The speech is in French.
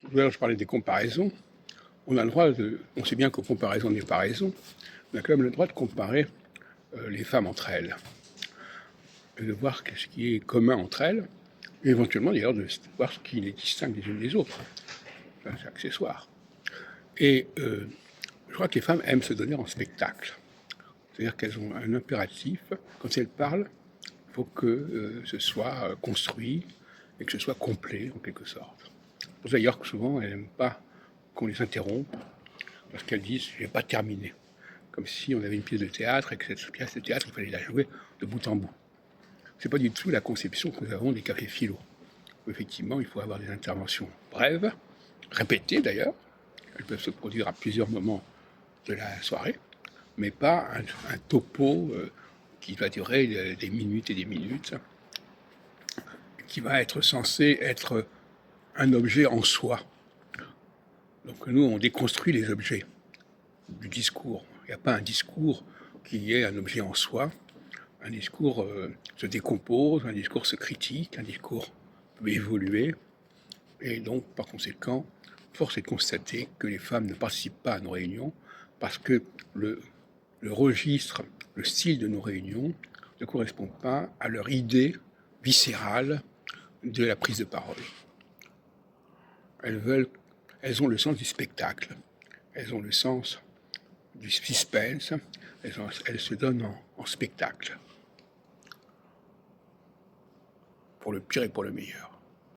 Tout à l'heure, je parlais des comparaisons. On a le droit de. On sait bien que comparaison n'est pas raison. On a quand même le droit de comparer les femmes entre elles, et de voir ce qui est commun entre elles, et éventuellement d'ailleurs de voir ce qui les distingue les unes des autres. Enfin, c'est accessoire. Et je crois que les femmes aiment se donner en spectacle. C'est-à-dire qu'elles ont un impératif. Quand elles parlent, il faut que ce soit construit et que ce soit complet, en quelque sorte. C'est d'ailleurs que souvent, elles n'aiment pas qu'on les interrompe, parce qu'elles disent « je n'ai pas terminé ». Comme si on avait une pièce de théâtre et que cette pièce de théâtre, il fallait la jouer de bout en bout. Ce n'est pas du tout la conception que nous avons des cafés philo. Effectivement, il faut avoir des interventions brèves, répétées d'ailleurs. Elles peuvent se produire à plusieurs moments de la soirée, mais pas un topo qui va durer des minutes et des minutes, qui va être censé être un objet en soi. Donc nous, on déconstruit les objets du discours. Il n'y a pas un discours qui est un objet en soi. Un discours se décompose, un discours se critique, un discours peut évoluer. Et donc, par conséquent, force est de constater que les femmes ne participent pas à nos réunions parce que le registre, le style de nos réunions ne correspond pas à leur idée viscérale de la prise de parole. Elles ont le sens du spectacle, elles ont le sens du suspense, elles se donnent en spectacle, pour le pire et pour le meilleur.